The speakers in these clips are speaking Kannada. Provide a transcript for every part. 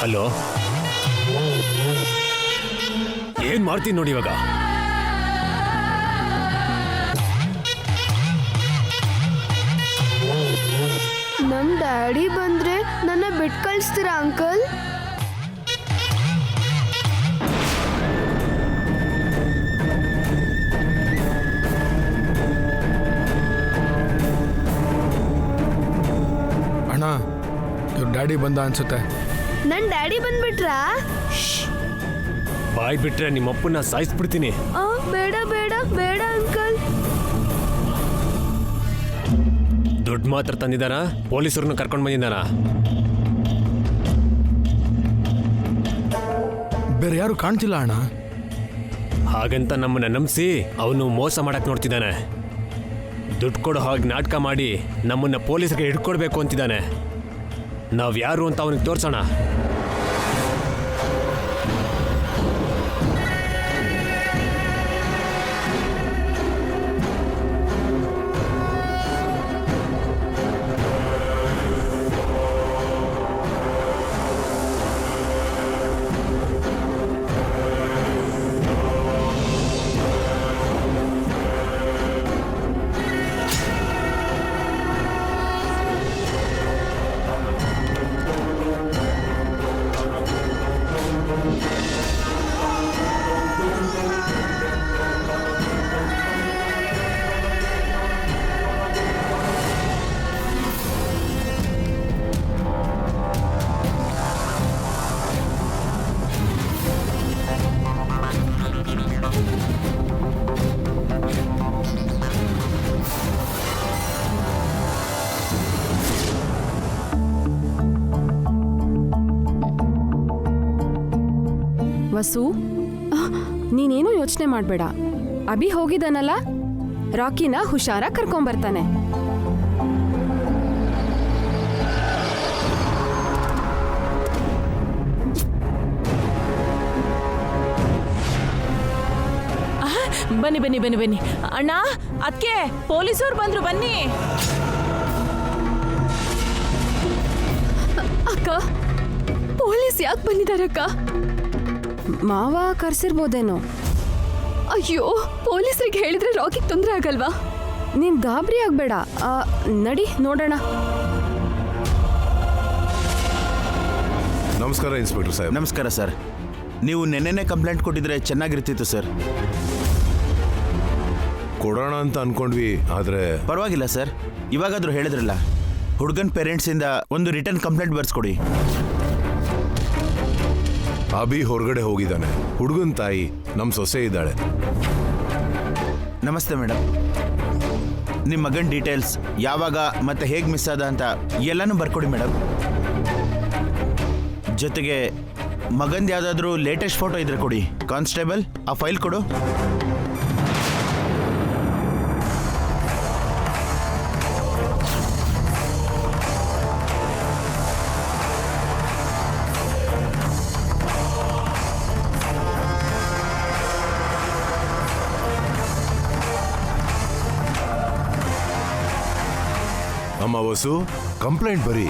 ಹಲೋ, ಏನ್ ಮಾಡ್ತೀನಿ ನೋಡಿ ಇವಾಗ. ನಮ್ ಡ್ಯಾಡಿ ಬಂದ್ರೆ ನನ್ನ ಬಿಟ್ಟು ಕಳಿಸ್ತೀರಾ ಅಂಕಲ್? ಅಣ್ಣ, ಇವ್ರ ಡ್ಯಾಡಿ ಬಂದ ಅನ್ಸುತ್ತೆ. ನನ್ ಡ್ಯಾಡಿ ಬಂದ್ಬಿಟ್ರಾ? ಬಾಯ್ ಬಿಟ್ರೆ ನಿಮ್ಮಪ್ಪನ್ನ ಸಾಯಿಸ್ಬಿಡ್ತೀನಿ. ಬೇಡ ಬೇಡ ಬೇಡ ಅಂಕಲ್. ದುಡ್ಡು ಮಾತ್ರ ತಂದಿದ್ದಾನ, ಪೊಲೀಸರನ್ನ ಕರ್ಕೊಂಡು ಬಂದಿದ್ದಾನ. ಬೇರೆ ಯಾರು ಕಾಣ್ತಿಲ್ಲ ಅಣ್ಣ. ಹಾಗಂತ ನಮ್ಮನ್ನ ನಂಬಿಸಿ ಅವನು ಮೋಸ ಮಾಡಕ್ ನೋಡ್ತಿದ್ದಾನೆ. ದುಡ್ಡು ಕೊಡೋ ಹಾಗೆ ನಾಟಕ ಮಾಡಿ ನಮ್ಮನ್ನ ಪೊಲೀಸರಿಗೆ ಹಿಡ್ಕೊಡ್ಬೇಕು ಅಂತಿದ್ದಾನೆ. ನಾವ್ ಯಾರು ಅಂತ ಅವನಿಗೆ ತೋರ್ಸೋಣ. ವಸು, ನೀನೇನು ಯೋಚನೆ ಮಾಡಬೇಡ. ಅಭಿ ಹೋಗಿದ್ದಾನಲ್ಲ, ರಾಕಿನ ಹುಷಾರ ಕರ್ಕೊಂಬರ್ತಾನೆ. ಬನ್ನಿ ಬನ್ನಿ ಬನ್ನಿ ಬನ್ನಿ ಅಣ್ಣ, ಅದಕ್ಕೆ ಪೊಲೀಸರು ಬಂದ್ರು, ಬನ್ನಿ. ಅಕ್ಕ, ಪೊಲೀಸ್ ಯಾಕೆ ಬಂದಿದಾರಕ್ಕ? ಮಾವ ಕರ್ಸಿರ್ಬೋದೇನೋ. ಅಯ್ಯೋ, ಪೊಲೀಸರಿಗೆ ಹೇಳಿದ್ರೆ ರಾಕಿಗೆ ತೊಂದರೆ ಆಗಲ್ವಾ? ನೀನ್ ಗಾಬರಿ ಆಗ್ಬೇಡ. ನಡಿ ನೋಡೋಣ. ನಮಸ್ಕಾರ ಇನ್ಸ್ಪೆಕ್ಟರ್ ಸಾಹೇಬ್. ನಮಸ್ಕಾರ ಸರ್. ನೀವು ನೆನ್ನೆನೇ ಕಂಪ್ಲೇಂಟ್ ಕೊಟ್ಟಿದ್ರೆ ಚೆನ್ನಾಗಿರ್ತಿತ್ತು ಸರ್. ಕೊಡೋಣ ಅಂತ ಅನ್ಕೊಂಡ್ವಿ, ಆದ್ರೆ ಪರವಾಗಿಲ್ಲ ಸರ್, ಇವಾಗಾದ್ರೂ ಹೇಳಿದ್ರಲ್ಲ. ಹುಡುಗನ ಪೇರೆಂಟ್ಸಿಂದ ಒಂದು ರಿಟರ್ನ್ ಕಂಪ್ಲೇಂಟ್ ಬರ್ಸ್ಕೊಡಿ. ಅಭಿ ಹೊರಗಡೆ ಹೋಗಿದ್ದಾನೆ. ಹುಡುಗನ ತಾಯಿ ನಮ್ಮ ಸೊಸೆ ಇದ್ದಾಳೆ. ನಮಸ್ತೆ ಮೇಡಮ್. ನಿಮ್ಮ ಮಗನ ಡೀಟೇಲ್ಸ್, ಯಾವಾಗ ಮತ್ತೆ ಹೇಗೆ ಮಿಸ್ ಆದ ಅಂತ ಎಲ್ಲನೂ ಬರ್ಕೊಡಿ ಮೇಡಮ್. ಜೊತೆಗೆ ಮಗಂದು ಯಾವುದಾದ್ರೂ ಲೇಟೆಸ್ಟ್ ಫೋಟೋ ಇದ್ರೆ ಕೊಡಿ. ಕಾನ್ಸ್ಟೇಬಲ್, ಆ ಫೈಲ್ ಕೊಡು. ಅಮ್ಮ ವಸು, ಕಂಪ್ಲೇಂಟ್ ಬರೀ.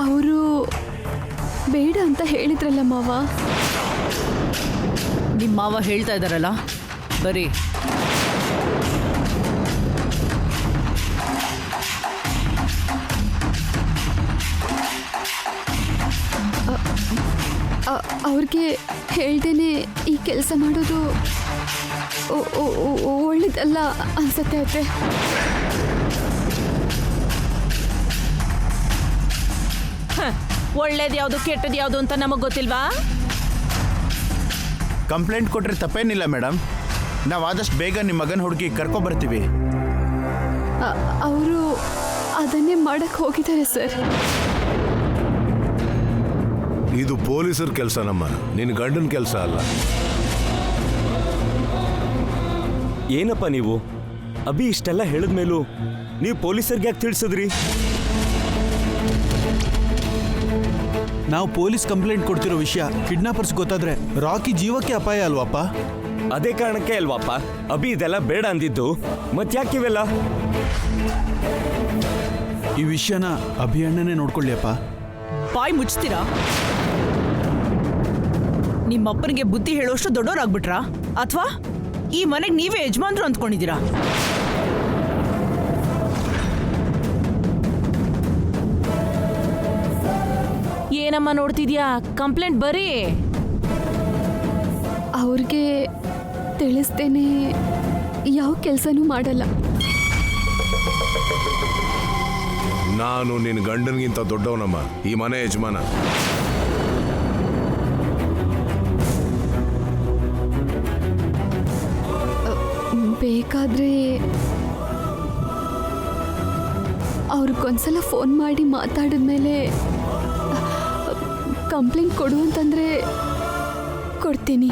ಅವರು ಬೇಡ ಅಂತ ಹೇಳಿದ್ರಲ್ಲ ಮಾವ. ನಿಮ್ಮ ಮಾವ ಹೇಳ್ತಾ ಇದ್ದಾರಲ್ಲ, ಬರೀ. ಅವ್ರಿಗೆ ಹೇಳ್ದೇನೆ ಈ ಕೆಲಸ ಮಾಡೋದು ಒಳ್ಳೇದಲ್ಲ ಅನ್ಸತ್ತೆ ಅತ್ತೆ. ಒಳ್ಳೇದು ಯಾವುದು ಕೆಟ್ಟದ್ದು ಯಾವುದು ಅಂತ ನಮಗೆ ಗೊತ್ತಿಲ್ವಾ? ಕಂಪ್ಲೇಂಟ್ ಕೊಟ್ಟರೆ ತಪ್ಪೇನಿಲ್ಲ ಮೇಡಮ್. ನಾವು ಆದಷ್ಟು ಬೇಗ ನಿಮ್ಮ ಮಗನ ಹುಡುಗಿ ಕರ್ಕೊಬರ್ತೀವಿ. ಅವರು ಅದನ್ನೇ ಮಾಡಕ್ಕೆ ಹೋಗಿದ್ದಾರೆ ಸರ್. ಇದು ಪೊಲೀಸರ ಕೆಲಸ ನಮ್ಮ, ನಿನ್ನ ಗಂಡನ ಕೆಲಸ ಅಲ್ಲ. ಏನಪ್ಪ ನೀವು? ಅಭಿ ಇಷ್ಟೆಲ್ಲ ಹೇಳಿದ್ಮೇಲೂ ನೀವು ಪೊಲೀಸರಿಗೆ ಯಾಕೆ ತಿಳಿಸಿದ್ರಿ? ನಾವು ಪೊಲೀಸ್ ಕಂಪ್ಲೇಂಟ್ ಕೊಡ್ತಿರೋ ವಿಷಯ ಕಿಡ್ನಾಪರ್ಸ್ ಗೊತ್ತಾದ್ರೆ ರಾಕಿ ಜೀವಕ್ಕೆ ಅಪಾಯ ಅಲ್ವಪ್ಪ? ಅದೇ ಕಾರಣಕ್ಕೆ ಅಲ್ವಾಪ್ಪ ಅಭಿ ಇದೆಲ್ಲ ಬೇಡ ಅಂದಿದ್ದು. ಮತ್ತ್ಯಾಕೆ ಇವೆಲ್ಲ? ಈ ವಿಷಯನ ಅಭಿಯಣ್ಣನೇ ನೋಡ್ಕೊಳ್ಳಿಯಪ್ಪ. ಬಾಯ್ ಮುಚ್ತೀರಾ? ನಿಮ್ಮಪ್ಪನಿಗೆ ಬುದ್ಧಿ ಹೇಳೋಷ್ಟು ದೊಡ್ಡವರಾಗ್ಬಿಟ್ರಾ ಅಥವಾ ಈ ಮನೆಗೆ ನೀವೇ ಯಜಮಾನ್ರು ಅಂದ್ಕೊಂಡಿದ್ದೀರಾ? ಏನಮ್ಮ ನೋಡ್ತಿದ್ಯಾ? ಕಂಪ್ಲೇಂಟ್ ಬರೀ. ಅವ್ರಿಗೆ ತಿಳಿಸ್ತೇನೆ ಯಾವ ಕೆಲಸನೂ ಮಾಡಲ್ಲ. ನಾನು ನಿನ್ನ ಗಂಡನಿಗಿಂತ ದೊಡ್ಡವನಮ್ಮ, ಈ ಮನೆ ಯಜಮಾನ. ಬೇಕಾದ್ರೆ ಅವ್ರಿಗೊಂದ್ಸಲ ಫೋನ್ ಮಾಡಿ ಮಾತಾಡಿದ್ಮೇಲೆ ಕಂಪ್ಲೇಂಟ್ ಕೊಡು ಅಂತಂದ್ರೆ ಕೊಡ್ತೀನಿ.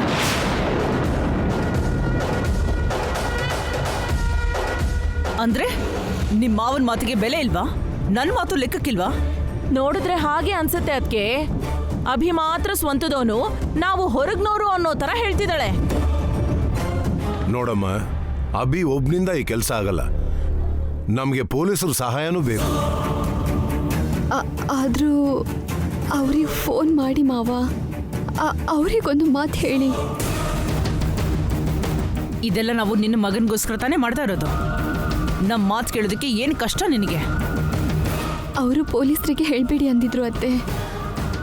ಅಂದ್ರೆ ನಿಮ್ಮ ಮಾವನ ಮಾತಿಗೆ ಬೆಲೆ ಇಲ್ವಾ? ನನ್ನ ಮಾತು ಲೆಕ್ಕಕ್ಕಿಲ್ವಾ? ನೋಡಿದ್ರೆ ಹಾಗೆ ಅನ್ಸುತ್ತೆ. ಅದಕ್ಕೆ ಅಭಿ ಮಾತ್ರ ಸ್ವಂತದವನು, ನಾವು ಹೊರಗ್ನೋರು ಅನ್ನೋ ತರ ಹೇಳ್ತಿದ್ದಾಳೆ. ನೋಡಮ್ಮ, ಅಭಿ ಒಬ್ನಿಂದ ಈ ಕೆಲಸ ಆಗಲ್ಲ. ನಮಗೆ ಪೊಲೀಸರ ಸಹಾಯನೂ ಬೇಕು. ಆದರೂ ಅವ್ರಿಗೆ ಫೋನ್ ಮಾಡಿ ಮಾವ, ಅವ್ರಿಗೊಂದು ಮಾತು ಹೇಳಿ. ಇದೆಲ್ಲ ನಾವು ನಿನ್ನ ಮಗನಿಗೋಸ್ಕರ ತಾನೇ ಮಾಡ್ತಾ ಇರೋದು. ನಮ್ಮ ಮಾತು ಕೇಳೋದಕ್ಕೆ ಏನು ಕಷ್ಟ ನಿನಗೆ? ಅವರು ಪೊಲೀಸರಿಗೆ ಹೇಳ್ಬೇಡಿ ಅಂದಿದ್ರು ಅತ್ತೆ,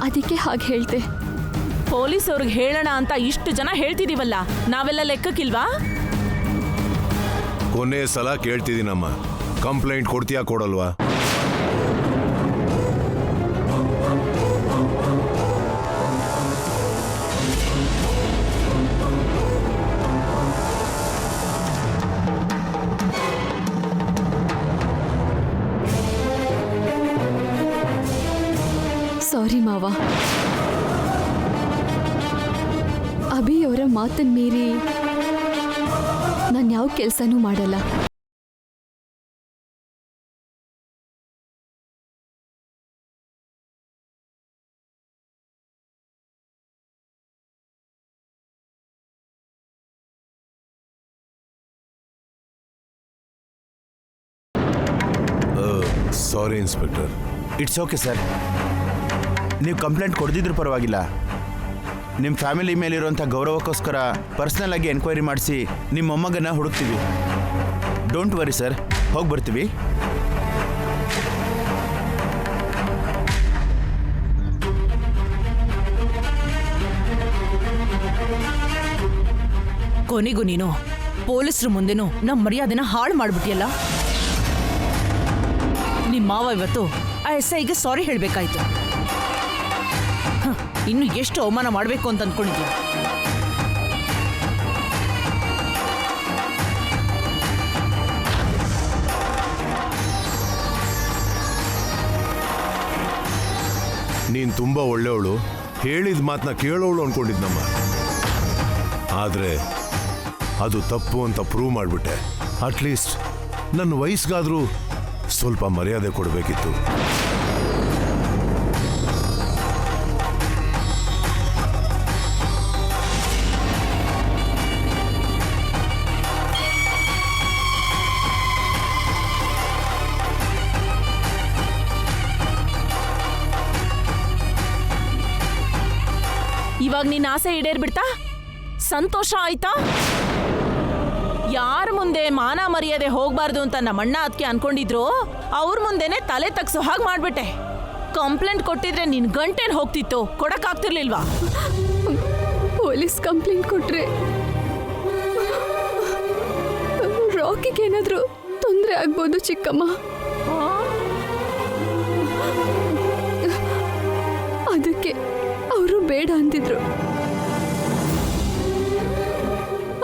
ಅದಕ್ಕೆ ಹಾಗೆ ಹೇಳ್ತೆ. ಪೊಲೀಸ್ ಅವ್ರಿಗೆ ಹೇಳೋಣ ಅಂತ ಇಷ್ಟು ಜನ ಹೇಳ್ತಿದೀವಲ್ಲ, ನಾವೆಲ್ಲ ಲೆಕ್ಕಕ್ಕಿಲ್ವಾ? ಕೊನೆ ಸಲ ಕೇಳ್ತಿದ್ದೀನಮ್ಮ, ಕಂಪ್ಲೇಂಟ್ ಕೊಡ್ತೀಯಾ ಕೊಡಲ್ವಾ? ಸಾರಿ ಮಾವ, ಅಭಿಯವರ ಮಾತನ್ನ ಮೀರಿ ನಾನು ಯಾವ ಕೆಲಸನೂ ಮಾಡಲ್ಲ. ಸಾರಿ ಇನ್ಸ್ಪೆಕ್ಟರ್. It's okay sir. ನೀವು ಕಂಪ್ಲೇಂಟ್ ಕೊಡ್ದಿದ್ರು ಪರವಾಗಿಲ್ಲ. ನಿಮ್ಮ ಫ್ಯಾಮಿಲಿ ಮೇಲಿರುವಂಥ ಗೌರವಕ್ಕೋಸ್ಕರ ಪರ್ಸ್ನಲ್ ಆಗಿ ಎನ್ಕ್ವೈರಿ ಮಾಡಿಸಿ ನಿಮ್ಮ ಮೊಮ್ಮಗನ ಹುಡುಕ್ತೀವಿ. ಡೋಂಟ್ ವರಿ ಸರ್, ಹೋಗಿ ಬರ್ತೀವಿ. ಕೊನೆಗೂ ನೀನು ಪೊಲೀಸರು ಮುಂದೆನೂ ನಮ್ಮ ಮರ್ಯಾದೆನ ಹಾಳು ಮಾಡ್ಬಿಟ್ಟಿಯಲ್ಲ. ನಿಮ್ಮ ಮಾವ ಇವತ್ತು ಆ SIಗೆ ಸಾರಿ ಹೇಳಬೇಕಾಯ್ತು. ಇನ್ನು ಎಷ್ಟು ಅವಮಾನ ಮಾಡಬೇಕು ಅಂತ ಅಂದ್ಕೊಂಡಿದ್ಯಾ? ನೀನು ತುಂಬ ಒಳ್ಳೆಯವಳು, ಹೇಳಿದ ಮಾತನ್ನ ಕೇಳೋಳು ಅನ್ಕೊಂಡಿದ್ನಮ್ಮ. ಆದರೆ ಅದು ತಪ್ಪು ಅಂತ ಪ್ರೂವ್ ಮಾಡಿಬಿಟ್ಟೆ. ಅಟ್ಲೀಸ್ಟ್ ನನ್ನ ವಯಸ್ಸಿಗಾದರೂ ಸ್ವಲ್ಪ ಮರ್ಯಾದೆ ಕೊಡಬೇಕಿತ್ತು. ಇವಾಗ ನಿನ್ನ ಆಸೆ ಈಡೇರ್ಬಿಡ್ತಾ? ಸಂತೋಷ ಆಯ್ತಾ? ಯಾರ ಮುಂದೆ ಮಾನ ಮರ್ಯಾದೆ ಹೋಗ್ಬಾರ್ದು ಅಂತ ನಮ್ಮಣ್ಣ ಅದಕ್ಕೆ ಅನ್ಕೊಂಡಿದ್ರು, ಅವ್ರ ಮುಂದೆನೆ ತಲೆ ತಗ್ಸೋ ಹಾಗೆ ಮಾಡ್ಬಿಟ್ಟೆ. ಕಂಪ್ಲೇಂಟ್ ಕೊಟ್ಟಿದ್ರೆ ನಿನ್ ಗಂಟೆಲ್ ಹೋಗ್ತಿತ್ತು, ಕೊಡಕ್ಕಾಗ್ತಿರ್ಲಿಲ್ವಾ? ಪೊಲೀಸ್ ಕಂಪ್ಲೇಂಟ್ ಕೊಟ್ರೆ ರಾಕಿಗೆ ಏನಾದರೂ ತೊಂದರೆ ಆಗ್ಬೋದು ಚಿಕ್ಕಮ್ಮ. ಅದಕ್ಕೆ ಅವರು ಬೇಡ ಅಂತಿದ್ರು.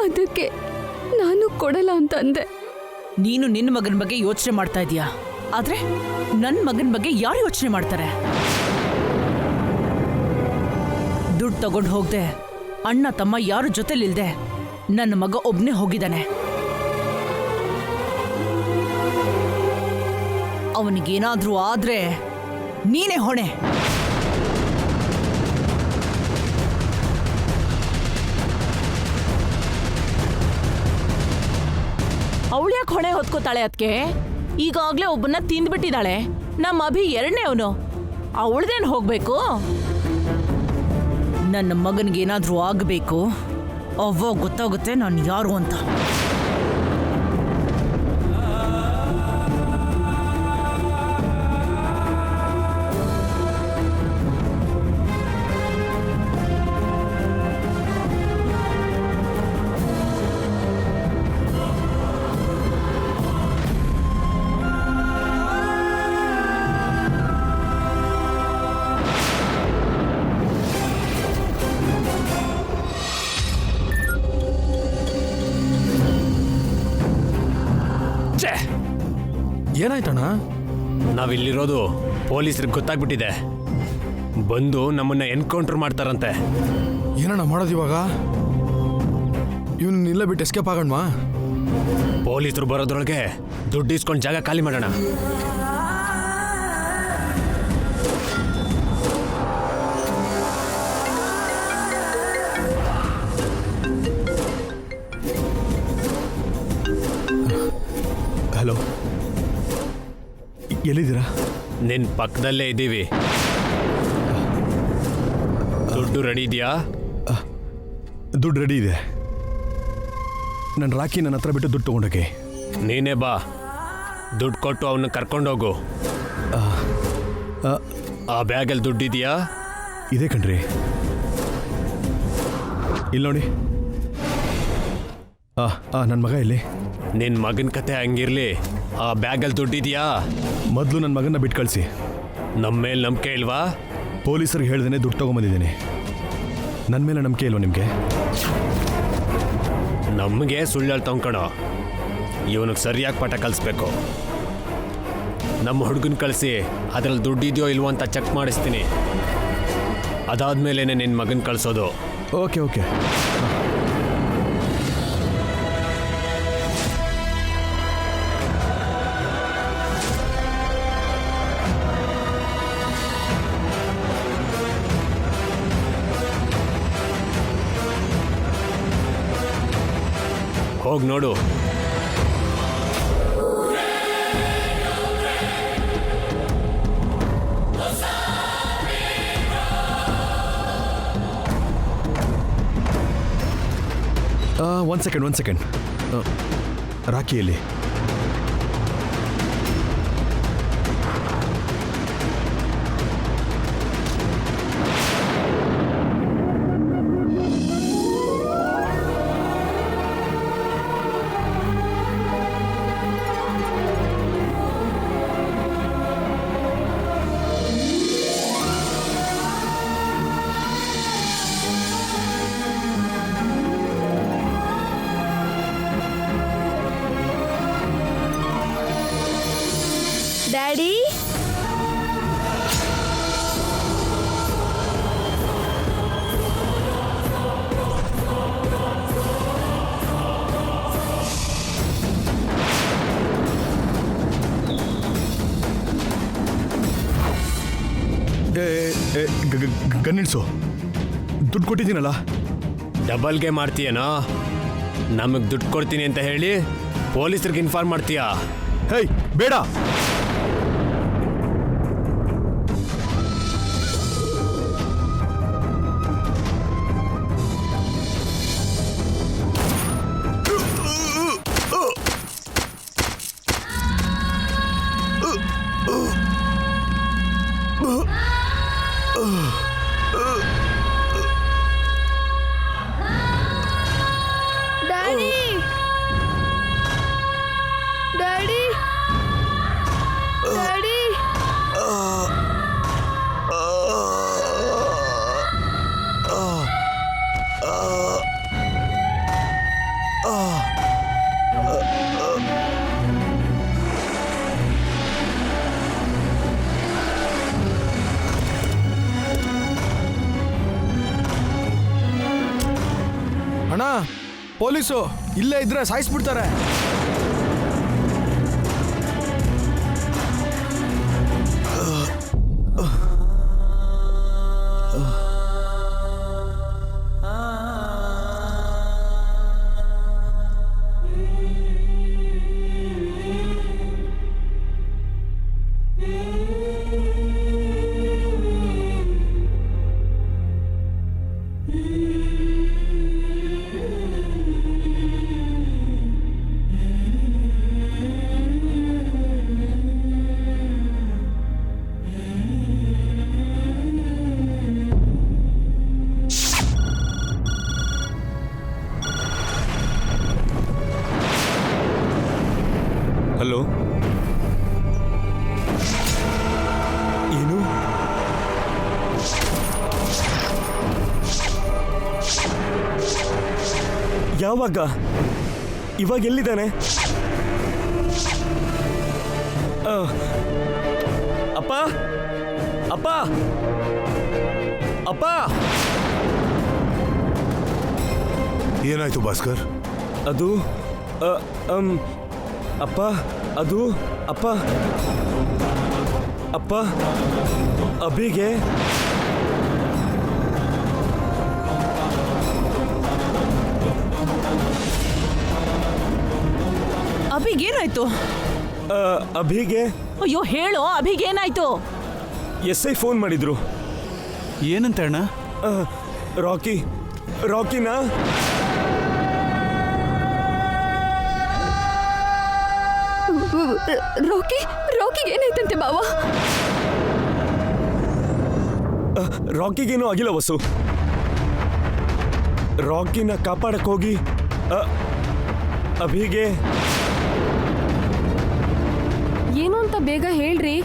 ಅದಕ್ಕೆ ನಾನು ಕೊಡಲ್ಲ ಅಂತ ಅಂದೆ. ನೀನು ನಿನ್ನ ಮಗನ ಬಗ್ಗೆ ಯೋಚನೆ ಮಾಡ್ತಾ ಇದೀಯಾ, ಆದ್ರೆ ನನ್ನ ಮಗನ ಬಗ್ಗೆ ಯಾರು ಯೋಚನೆ ಮಾಡ್ತಾರೆ? ದುಡ್ಡು ತಗೊಂಡು ಹೋಗ್ದೆ, ಅಣ್ಣ ತಮ್ಮ ಯಾರು ಜೊತೆಲಿಲ್ದೆ ನನ್ನ ಮಗ ಒಬ್ನೇ ಹೋಗಿದ್ದಾನೆ. ಅವನಿಗೇನಾದ್ರೂ ಆದ್ರೆ ನೀನೇ ಹೊಣೆ. ಅವಳ್ಯಾಕೆ ಹೊಣೆ ಹೊತ್ಕೋತಾಳೆ ಅದಕ್ಕೆ? ಈಗಾಗ್ಲೇ ಒಬ್ಬನ್ನ ತಿಂದ್ಬಿಟ್ಟಿದ್ದಾಳೆ. ನಮ್ಮ ಅಭಿ ಎರಡನೇ ಅವನು, ಅವಳ್ದೇನು ಹೋಗ್ಬೇಕು? ನನ್ನ ಮಗನಿಗೇನಾದ್ರೂ ಆಗಬೇಕು, ಅವಾಗ ಗೊತ್ತಾಗುತ್ತೆ ನಾನು ಯಾರು ಅಂತ. ಏನಾಯ್ತಣ್ಣ? ನಾವಿಲ್ಲಿರೋದು ಪೊಲೀಸರಿಗೆ ಗೊತ್ತಾಗ್ಬಿಟ್ಟಿದೆ. ಬಂದು ನಮ್ಮನ್ನ ಎನ್ಕೌಂಟರ್ ಮಾಡ್ತಾರಂತೆ. ಏನಣ್ಣ ಮಾಡೋದು ಇವಾಗ? ಇವನ್ನೆಲ್ಲ ಬಿಟ್ಟು ಎಸ್ಕೇಪ್ ಆಗೋಣವಾ? ಪೊಲೀಸರು ಬರೋದ್ರೊಳಗೆ ದುಡ್ಡು ಇಸ್ಕೊಂಡು ಜಾಗ ಖಾಲಿ ಮಾಡೋಣ. ಹಲೋ, ಎಲ್ಲಿದ್ದೀರಾ? ನಿನ್ ಪಕ್ಕದಲ್ಲೇ ಇದ್ದೀವಿ. ದುಡ್ಡು ರೆಡಿ ಇದೆಯಾ? ದುಡ್ಡು ರೆಡಿ ಇದೆ. ನನ್ನ ರಾಕಿ ನನ್ನ ಹತ್ರ ಬಿಟ್ಟು ದುಡ್ಡು ತೊಗೊಂಡೋಗಿ. ನೀನೇ ಬಾ, ದುಡ್ಡು ಕೊಟ್ಟು ಅವನ್ನ ಕರ್ಕೊಂಡೋಗು. ಆ ಬ್ಯಾಗಲ್ಲಿ ದುಡ್ಡಿದೆಯಾ? ಇದೆ ಕಣ್ರಿ, ಇಲ್ಲಿ ನೋಡಿ. ನನ್ನ ಮಗ ಇಲ್ಲಿ. ನಿನ್ ಮಗನ ಕತೆ ಹಂಗಿರ್ಲಿ, ಆ ಬ್ಯಾಗಲ್ಲಿ ದುಡ್ಡಿದೆಯಾ? ಮೊದಲು ನನ್ನ ಮಗನ ಬಿಟ್ಟು ಕಳಿಸಿ. ನಮ್ಮ ಮೇಲೆ ನಂಬಿಕೆ ಇಲ್ವಾ? ಪೊಲೀಸರಿಗೆ ಹೇಳ್ದೇನೆ ದುಡ್ಡು ತೊಗೊಂಬಂದಿದ್ದೀನಿ. ನನ್ನ ಮೇಲೆ ನಂಬಿಕೆ ಇಲ್ವಾ ನಿಮಗೆ? ನಮಗೆ ಸುಳ್ಳು ತಗೊಂಕಣೋ. ಇವನಿಗೆ ಸರಿಯಾಗಿ ಪಾಠ ಕಲಿಸ್ಬೇಕು. ನಮ್ಮ ಹುಡುಗನ ಕಳಿಸಿ ಅದರಲ್ಲಿ ದುಡ್ಡಿದೆಯೋ ಇಲ್ವೋ ಅಂತ ಚೆಕ್ ಮಾಡಿಸ್ತೀನಿ. ಅದಾದ್ಮೇಲೆ ನಿನ್ನ ಮಗನ ಕಳಿಸೋದು. Okay okay. ಹೋಗಿ ನೋಡು. ಒಂದು ಸೆಕೆಂಡ್. ರಾಕಿಯಲ್ಲಿ ಡ್ಯಾಡಿ, ಗನ್ನಿಡ್ಸು. ದುಡ್ಡು ಕೊಟ್ಟಿದ್ದೀನಲ್ಲ. ಡಬಲ್ಗೆ ಮಾಡ್ತೀಯನೋ? ನಮಗೆ ದುಡ್ಡು ಕೊಡ್ತೀನಿ ಅಂತ ಹೇಳಿ ಪೊಲೀಸರಿಗೆ ಇನ್ಫಾರ್ಮ್ ಮಾಡ್ತೀಯಾ? ಹೇಯ್, ಬೇಡ. Daddy, daddy, daddy. ಅಣ್ಣ, ಪೊಲೀಸು ಇಲ್ಲೇ ಇದ್ರೆ ಸಾಯಿಸ್ಬಿಡ್ತಾರೆ. ಹಲೋ, ಏನು? ಯಾವಾಗ? ಇವಾಗ ಎಲ್ಲಿದ್ದಾನೆ? ಅಪ್ಪ, ಅಪ್ಪ, ಅಪ್ಪ! ಏನಾಯ್ತು ಭಾಸ್ಕರ್? ಅದು ಅಪ್ಪ, ಅದು ಅಪ್ಪ, ಅಪ್ಪ, ಅಭಿಗೆ ಅಭಿಗೇನಾಯ್ತು? ಅಭಿಗೆ ಅಯ್ಯೋ ಹೇಳೋ, ಅಭಿಗೇನಾಯ್ತು? SI ಫೋನ್ ಮಾಡಿದ್ರು. ಏನಂತ ಅಣ್ಣ? ರಾಕಿ, ರಾಕಿನಾ? ರಾಕಿಗೆ ಏನಾಯ್ತಂತೆ ಬಾವ? ರಾಕಿಗೇನೂ ಆಗಿಲ್ಲ ವಸು. ರಾಕಿನ ಕಾಪಾಡಕ್ ಹೋಗಿ ಅಭಿಗೆ ಏನು ಅಂತ ಬೇಗ ಹೇಳ್ರಿ.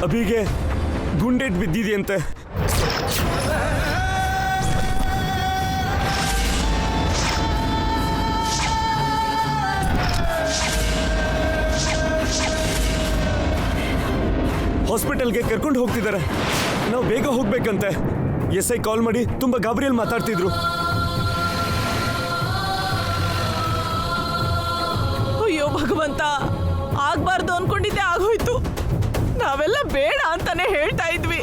ಅಭಿಗೆ ಗುಂಡೇಟ್ ಬಿದ್ದಿದೆಯಂತೆ. ಹಾಸ್ಪಿಟಲ್ಗೆ ಕರ್ಕೊಂಡು ಹೋಗ್ತಿದ್ದಾರೆ. ನಾವು ಬೇಗ ಹೋಗ್ಬೇಕಂತೆ. SI ಕಾಲ್ ಮಾಡಿ ತುಂಬಾ ಗಾಬರಿಯಲ್ಲಿ ಮಾತಾಡ್ತಿದ್ರು. ಅಯ್ಯೋ ಭಗವಂತ, ಆಗ್ಬಾರ್ದು ಅನ್ಕೊಂಡಿದ್ದೆ ಆಗೋಯ್ತು. ನಾವೆಲ್ಲ ಬೇಡ ಅಂತಾನೆ ಹೇಳ್ತಾ ಇದ್ವಿ.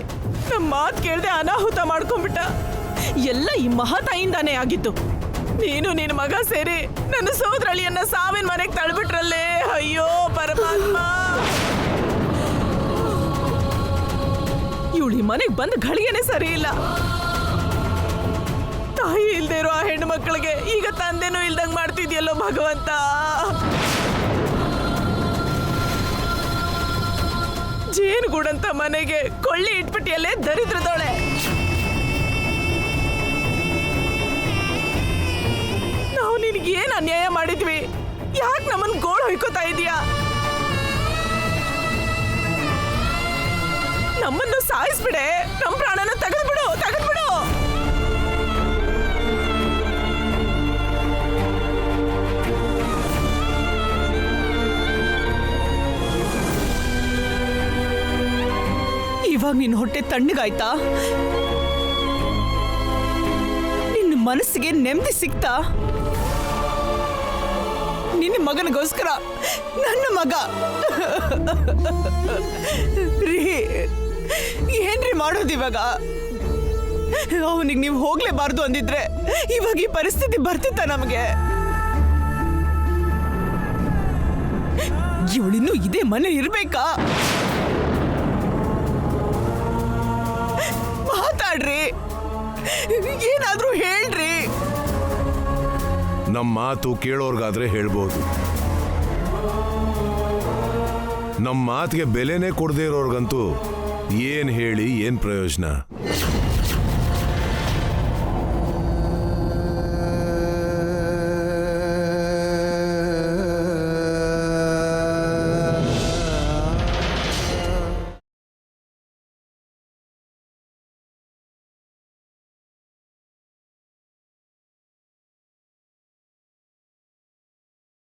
ನಮ್ಮ ಮಾತು ಕೇಳದೆ ಅನಾಹುತ ಮಾಡ್ಕೊಂಡ್ಬಿಟ್ಟ. ಎಲ್ಲ ಈ ಮಹಾತಾಯಿಂದಾನೇ ಆಗಿತ್ತು. ನೀನು ನಿನ್ನ ಮಗ ಸೇರಿ ನನ್ನ ಸೋದರಳಿಯನ್ನ ಸಾವಿನ ಮನೆಗೆ ತಳ್ಬಿಟ್ರಲ್ಲೇ. ಅಯ್ಯೋ ಪರಮಾತ್ಮ, ಇವಳು ಈ ಮನೆಗೆ ಬಂದ ಘಳಿಗೆನೆ ಸರಿ ಇಲ್ಲ. ತಾಯಿ ಇಲ್ದೇ ಇರೋ ಆ ಹೆಣ್ಣು ಮಕ್ಕಳಿಗೆ ಈಗ ತಂದೆನೂ ಇಲ್ದಂಗ್ ಮಾಡ್ತಿದ್ಯಲ್ಲೋ ಭಗವಂತ. ಜೇನುಗೂಡಂತ ಮನೆಗೆ ಕೊಳ್ಳಿ ಇಟ್ಬಿಟ್ಟಿಯಲ್ಲೇ ದರಿದ್ರದೋಳೆ. ನಾವು ನಿನಗೆ ಏನ್ ಅನ್ಯಾಯ ಮಾಡಿದ್ವಿ? ಯಾಕೆ ನಮ್ಮನ್ ಗೋಳು ಹೊಯ್ಕೋತಾ ಇದೀಯಾ? ನಮ್ಮನ್ನು ಸಾಯಿಸ್ಬಿಡೆ, ನಮ್ಮ ಪ್ರಾಣನ ತೆಗೆದ್ಬಿಡು, ತೆಗೆದ್ಬಿಡು. ಇವಾಗ ನಿನ್ನ ಹೊಟ್ಟೆ ತಣ್ಣಗಾಯ್ತಾ? ನಿನ್ನ ಮನಸ್ಸಿಗೆ ನೆಮ್ಮದಿ ಸಿಕ್ತಾ? ನಿನ್ನ ಮಗನಿಗೋಸ್ಕರ ನನ್ನ ಮಗ ರೀ, ಏನ್ರಿ ಮಾಡೋದು ಇವಾಗ? ಅವನಿಗೆ ನೀವು ಹೋಗ್ಲೇಬಾರ್ದು ಅಂದಿದ್ರೆ ಇವಾಗ ಈ ಪರಿಸ್ಥಿತಿ ಬರ್ತಿತ್ತ ನಮಗೆ? ಇವಳಿನ್ನು ಇದೇ ಮನೆ ಇರ್ಬೇಕಾ? ಮಾತಾಡ್ರಿ, ಏನಾದ್ರೂ ಹೇಳ್ರಿ. ನಮ್ಮ ಮಾತು ಕೇಳೋರ್ಗಾದ್ರೆ ಹೇಳ್ಬೋದು. ನಮ್ಮ ಮಾತಿಗೆ ಬೆಲೆನೇ ಕೊಡದೇ ಇರೋರ್ಗಂತೂ ಏನ್ ಹೇಳಿ ಏನ್ ಪ್ರಯೋಜನ?